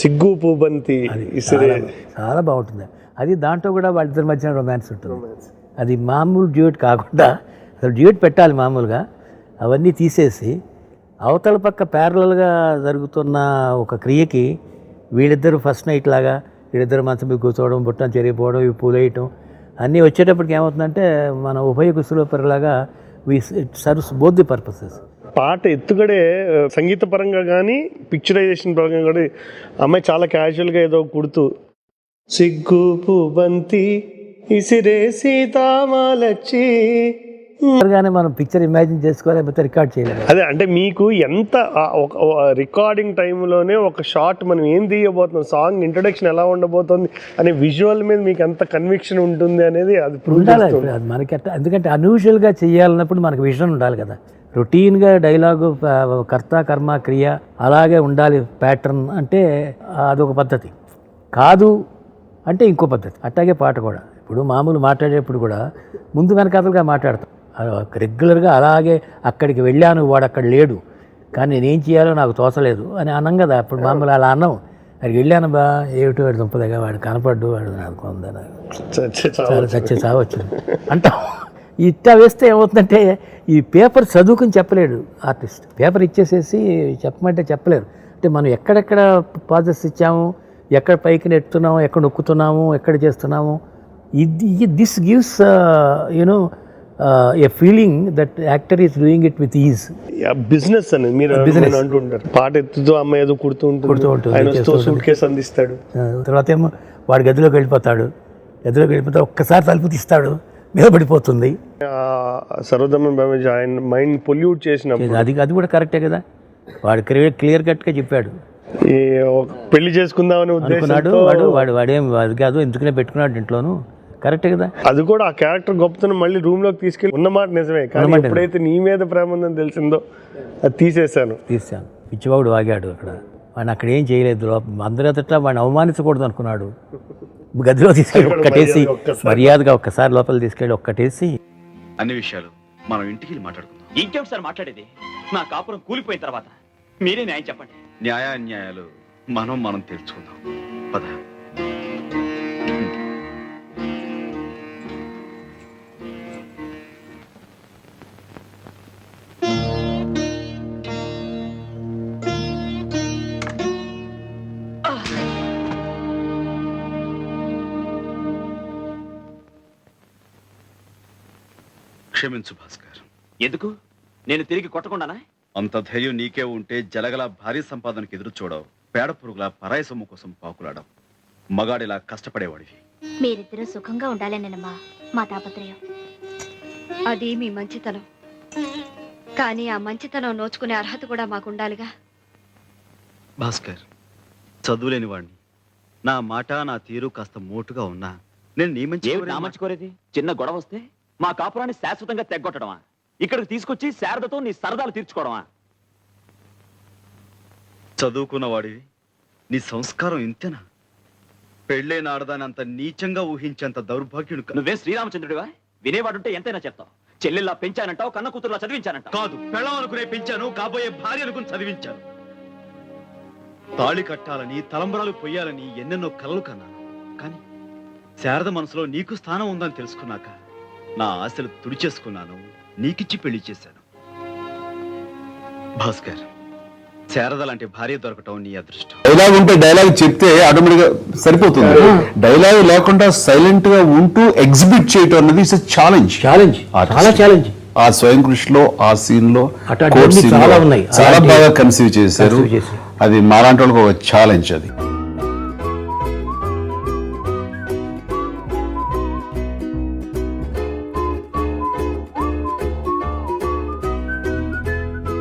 సిగ్గు పూబంతి చాలా బాగుంటుంది. అది దాంట్లో కూడా వాళ్ళిద్దరి మధ్యన రొమాన్స్ ఉంటుంది. అది మామూలు డ్యూట్ కాకుండా అసలు డ్యూట్ పెట్టాలి మామూలుగా, అవన్నీ తీసేసి అవతల పక్క ప్యారలల్గా జరుగుతున్న ఒక క్రియకి వీళ్ళిద్దరు ఫస్ట్ నైట్ లాగా వీళ్ళిద్దరు మంచం మీద కూర్చోవడం, బుట్టం చెరిగిపోవడం, ఇవి పూలేయటం అన్నీ వచ్చేటప్పటికి ఏమవుతుందంటే మన ఉభయ కుశలోపరిలాగా it serves both the purposes. పాట ఎత్తుగడే సంగీత పరంగా కానీ పిక్చరైజేషన్ పరంగా కూడా అమ్మాయి చాలా క్యాజువల్గా ఏదో కుడుతూ సిగ్గు పూబంతి ఇసిరే సీతామాలచ్చి గానే మనం పిక్చర్ ఇమాజిన్ చేసుకోలేకపోతే రికార్డ్ చేయలేదు. అదే అంటే మీకు ఎంత రికార్డింగ్ టైంలోనే ఒక షాట్ మనం ఏం తీయబోతున్నాం, సాంగ్ ఇంట్రొడక్షన్ ఎలా ఉండబోతుంది అనే విజువల్ మీద మీకు ఎంత కన్విక్షన్ ఉంటుంది అనేది అది ఉండాలి. అది మనకి ఎందుకంటే అన్యూజువల్గా చేయాలన్నప్పుడు మనకు విజన్ ఉండాలి కదా. రొటీన్గా డైలాగు కర్త కర్మ క్రియ అలాగే ఉండాలి ప్యాటర్న్ అంటే అదొక పద్ధతి కాదు అంటే ఇంకో పద్ధతి. అట్లాగే పాట కూడా ఇప్పుడు మామూలు మాట్లాడేటప్పుడు కూడా ముందు వెనకాతలుగా మాట్లాడతాం రెగ్యులర్గా. అలాగే అక్కడికి వెళ్ళాను, వాడు అక్కడ లేడు, కానీ నేనేం చేయాలో నాకు తోచలేదు అని అన్నాం కదా. అప్పుడు మామూలు అలా అన్నాం, అక్కడికి వెళ్ళాను బా ఏమిటో వాడు దుంపదగా వాడు కనపడ్డు, వాడు నాకు ఉందని చాలా చచ్చే చావచ్చు అంటాం. ఇట్టా వేస్తే ఏమవుతుందంటే ఈ పేపర్ చదువుకుని చెప్పలేడు ఆర్టిస్ట్. పేపర్ ఇచ్చేసేసి చెప్పమంటే చెప్పలేరు. అంటే మనం ఎక్కడెక్కడ పాజెస్ ఇచ్చాము, ఎక్కడ పైకి నెట్టుతున్నాము, ఎక్కడ నొక్కుతున్నాము, ఎక్కడ చేస్తున్నాము, this gives you know A feeling that actor is doing it with is. Business అని మీరు అంటుంటారు. పాట ఎత్తుతో అమ్మాయి ఏదో కుడుతూ ఉంటుంది, సూట్ కేసు అందిస్తాడు. తర్వాత ఏమో వాడు గదిలోకి వెళ్ళిపోతాడు, ఒక్కసారి తలుపు తీస్తాడు, మీద పడిపోతుంది. సర్వధమన్ బాబేజీ ఆయన మైండ్ పొల్యూట్ చేసినప్పుడు అది కూడా కరెక్టే కదా. వాడు క్లియర్ కట్గా చెప్పాడు పెళ్లి చేసుకుందామని అనుకున్నాడు. వాడేం అది కాదు ఎందుకునే పెట్టుకున్నాడు ఇంట్లోనూ, కరెక్టే కదా. అది కూడా ఆ క్యారెక్టర్ గొప్పతనం మళ్ళీ రూమ్ లోకి తీసుకెళ్ళి ఉన్నమాట నిజమే, కానీ ఎప్పుడైతే నీ మీద ప్రేమ ఉందని తెలిసిందో అది తీసాను. పిచ్చివాడు వాగాడు అక్కడ. వాడిని అక్కడ ఏం చేయలేదు, అందరి ఎదుట వాడిని అవమానించకూడదు అనుకున్నాడు. గదిలో తీసుకెళ్ళి ఒక్కటేసి మర్యాదగా ఒక్కసారి లోపల తీసుకెళ్ళి ఒక్కటేసి అన్ని విషయాలు మనం ఇంటికి మాట్లాడుకుందాం. ఇంకేమిటి సార్ మాట్లాడేది? నా కాపురం కూలిపోయిన తర్వాత మీరే న్యాయం చెప్పండి. న్యాయాన్యాయాలు మనం తెలుసుకుందాం పద. క్షమించు భాస్కర్. ఎందుకు? నేను తిరిగి కొట్టకుండానా? అంత ధైర్యం నీకే ఉంటే జలగల భారీ సంపాదనకు ఎదురు చూడవు, పేడ పురుగుల పరాయి సొమ్ము కోసం పాకులాడవు, మగాడిలా కష్టపడేవాడివి. మీరిద్దరూ సుఖంగా ఉండాలనేనమ్మా మా తాపత్రయం. అది మీ మంచితనం, కానీ ఆ మంచితనం నోచుకునే అర్హత కూడా మాకుండాలిగా. భాస్కర్, చదువులేని వాడిని, నా మాట నా తీరు కాస్త మోటుగా ఉన్నా నేను నీ మంచి కోరేది. చిన్న గొడవ వస్తే మా కాపురాన్ని శాశ్వతంగా తెగ్గొట్టడమా? ఇక్కడికి తీసుకొచ్చి శారదతో నీ సరదాలు తీర్చుకోవడమా? చదువుకున్న వాడివి, నీ సంస్కారం ఇంతేనా? పెళ్ళైన ఆడదాని అంత నీచంగా ఊహించేంత దౌర్భాగ్యుడు. నువ్వే శ్రీరామచంద్రుడివా? వినేవాడుంటే ఎంతైనా చెప్తావు. చెల్లెల్లా పెంచానంటావు, కన్న కూతురులా చదివించానంటావు. కాదు, పెళ్ళం అనుకునే పెంచాను, కాబోయే భార్య అనుకుని చదివించాను. తాళి కట్టాలని, తలంబరాలు పొయ్యాలని ఎన్నెన్నో కలలు కన్నాను. కానీ శారద మనసులో నీకు స్థానం ఉందని తెలుసుకున్నాక నా ఆశలు తుడిచేసుకున్నాను, నీకిచ్చి పెళ్లి చేశాను. భాస్కర్, శారద లాంటి భార్య దొరకటం నీ అదృష్టం. డైలాగ్ ఉంటే డైలాగ్ చెప్తే ఆటోమేటిక్ గా సరిపోతుంది. డైలాగ్ లేకుండా సైలెంట్ గా ఉంటూ ఎగ్జిబిట్ చేయటం అనేది ఇట్స్ ఛాలెంజ్. చాలా ఛాలెంజ్. ఆ స్వయం కృషిలో, ఆ సీన్ లో చాలా ఉన్నాయి, చాలా బాగా కన్సీవ్ చేశారు. అది మాలాంటి వాళ్ళకి ఒక ఛాలెంజ్ అది.